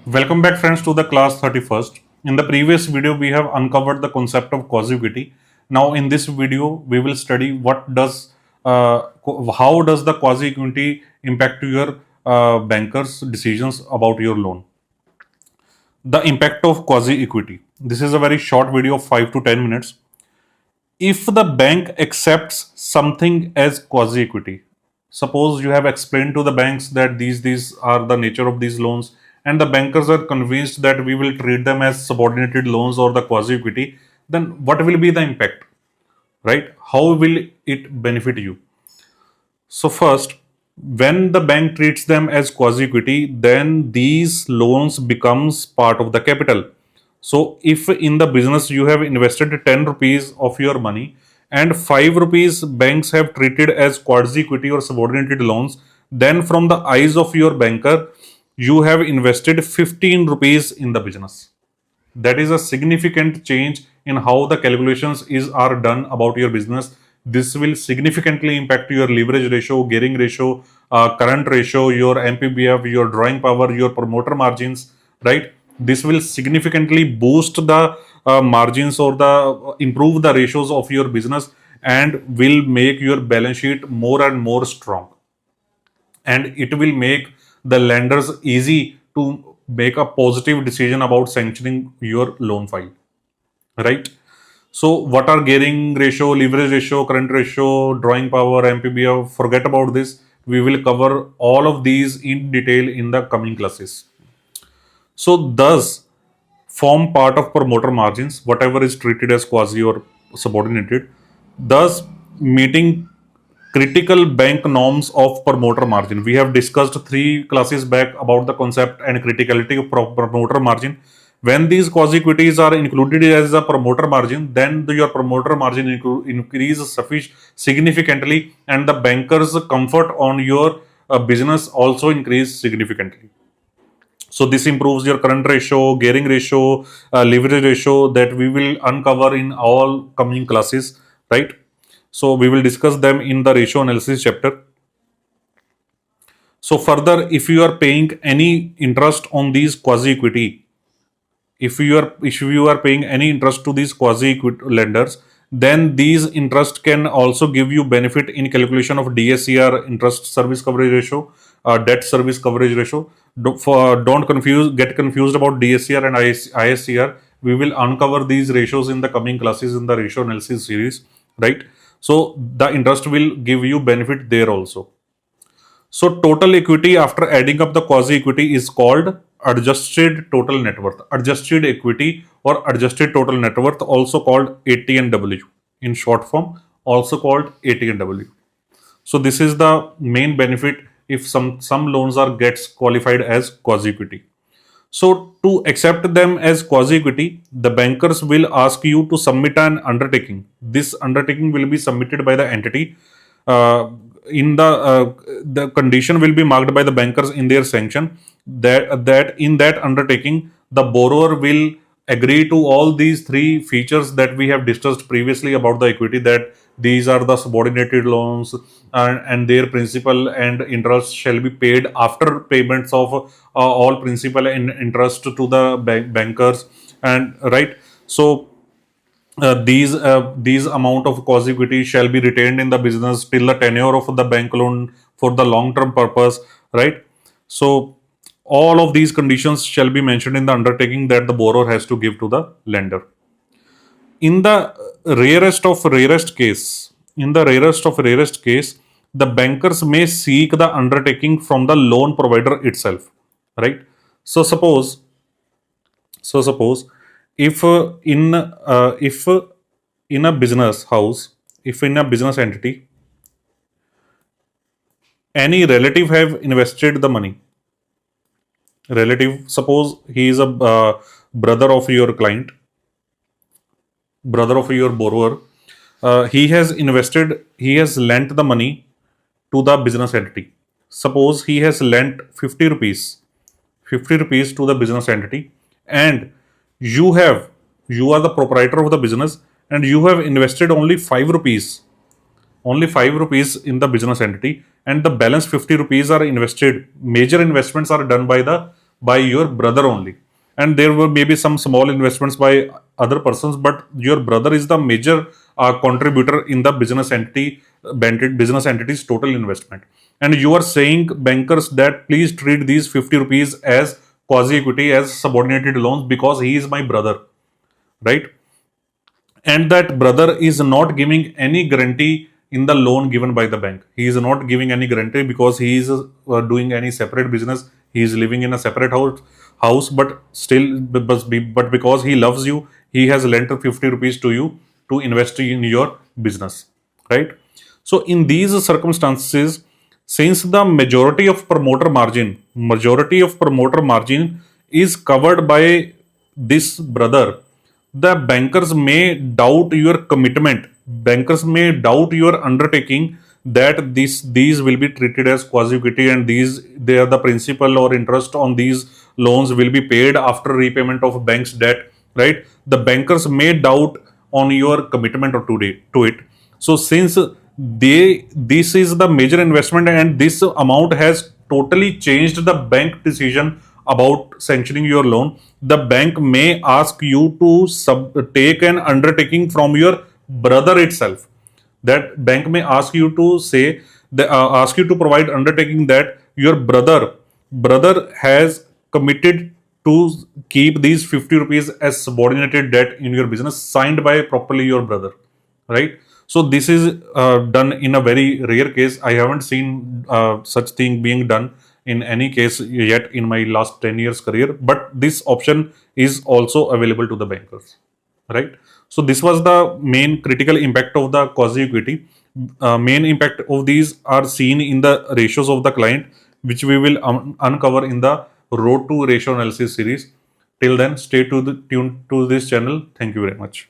Welcome back friends to the class 31st. In the previous video we have uncovered the concept of quasi-equity. Now in this video we will study how does the quasi-equity impact your bankers decisions about your loan. The impact of quasi-equity. This is a very short video of 5 to 10 minutes. If the bank accepts something as quasi-equity, suppose you have explained to the banks that these are the nature of these loans, and the bankers are convinced that we will treat them as subordinated loans or the quasi-equity, then what will be the impact, right? How will it benefit you? So first, when the bank treats them as quasi-equity, then these loans becomes part of the capital. So if in the business you have invested 10 rupees of your money and 5 rupees banks have treated as quasi-equity or subordinated loans, then from the eyes of your banker, you have invested 15 rupees in the business. That is a significant change in how the calculations are done about your business. This will significantly impact your leverage ratio, gearing ratio, current ratio, your mpbf, your drawing power, your promoter margins, right? This will significantly boost the margins or the improve the ratios of your business and will make your balance sheet more and more strong, and it will make the lenders easy to make a positive decision about sanctioning your loan file, right? So what are gearing ratio, leverage ratio, current ratio, drawing power, mpbf? Forget about this. We will cover all of these in detail in the coming classes. So thus form part of promoter margins, whatever is treated as quasi or subordinated, thus meeting critical bank norms of promoter margin. We have discussed 3 classes back about the concept and criticality of promoter margin. When these quasi equities are included as a promoter margin, then your promoter margin increase significantly, and the bankers' comfort on your business also increase significantly. So this improves your current ratio, gearing ratio, leverage ratio, that we will uncover in all coming classes, right? So we will discuss them in the ratio analysis chapter. So further, if you are paying any interest on these quasi equity, if you are paying any interest to these quasi lenders, then these interest can also give you benefit in calculation of DSCR, interest service coverage ratio, debt service coverage ratio. Don't get confused about DSCR and ISCR. We will uncover these ratios in the coming classes in the ratio analysis series, right? So the interest will give you benefit there also. So total equity after adding up the quasi equity is called adjusted total net worth. Adjusted equity or adjusted total net worth, also called ATNW in short form, also called ATNW. So this is the main benefit if some loans are gets qualified as quasi equity. So to accept them as quasi equity, the bankers will ask you to submit an undertaking. This undertaking will be submitted by the entity. In the condition will be marked by the bankers in their sanction, that in that undertaking the borrower will agree to all these 3 features that we have discussed previously about the equity, that these are the subordinated loans, and their principal and interest shall be paid after payments of all principal and interest to the bankers, and right. So these amount of quasi equity shall be retained in the business till the tenure of the bank loan for the long term purpose, right? So all of these conditions shall be mentioned in the undertaking that the borrower has to give to the lender. In the rarest case, the bankers may seek the undertaking from the loan provider itself, right? So suppose if in a business house, if in a business entity, any relative have invested the money. Relative, suppose he is a brother of your client, brother of your borrower. He has lent the money to the business entity. Suppose he has lent 50 rupees to the business entity, and you are the proprietor of the business, and you have invested only 5 rupees in the business entity, and the balance 50 rupees are invested. Major investments are done by the by your brother only, and there were maybe some small investments by other persons, but your brother is the major contributor in the business entity's total investment. And you are saying bankers that please treat these 50 rupees as quasi equity, as subordinated loans, because he is my brother, right? And that brother is not giving any guarantee in the loan given by the bank. He is not giving any guarantee because he is doing any separate business. He is living in a separate house, but still, but because he loves you, he has lent 50 rupees to you to invest in your business, right? So in these circumstances, since the majority of promoter margin is covered by this brother, the bankers may doubt your commitment. Bankers may doubt your undertaking that these will be treated as quasi equity, and they are the principal or interest on these loans will be paid after repayment of bank's debt, right? The bankers may doubt on your commitment or to it. So since this is the major investment and this amount has totally changed the bank decision about sanctioning your loan, the bank may ask you to take an undertaking from your brother itself. That bank may ask you to ask you to provide undertaking that your brother has committed to keep these 50 rupees as subordinated debt in your business, signed by properly your brother, right? So this is done in a very rare case. I haven't seen such thing being done in any case yet in my last 10 years career, but this option is also available to the bankers, right? So this was the main critical impact of the quasi equity. Main impact of these are seen in the ratios of the client, which we will uncover in the road to ratio analysis series. Till then, stay tuned to this channel. Thank you very much.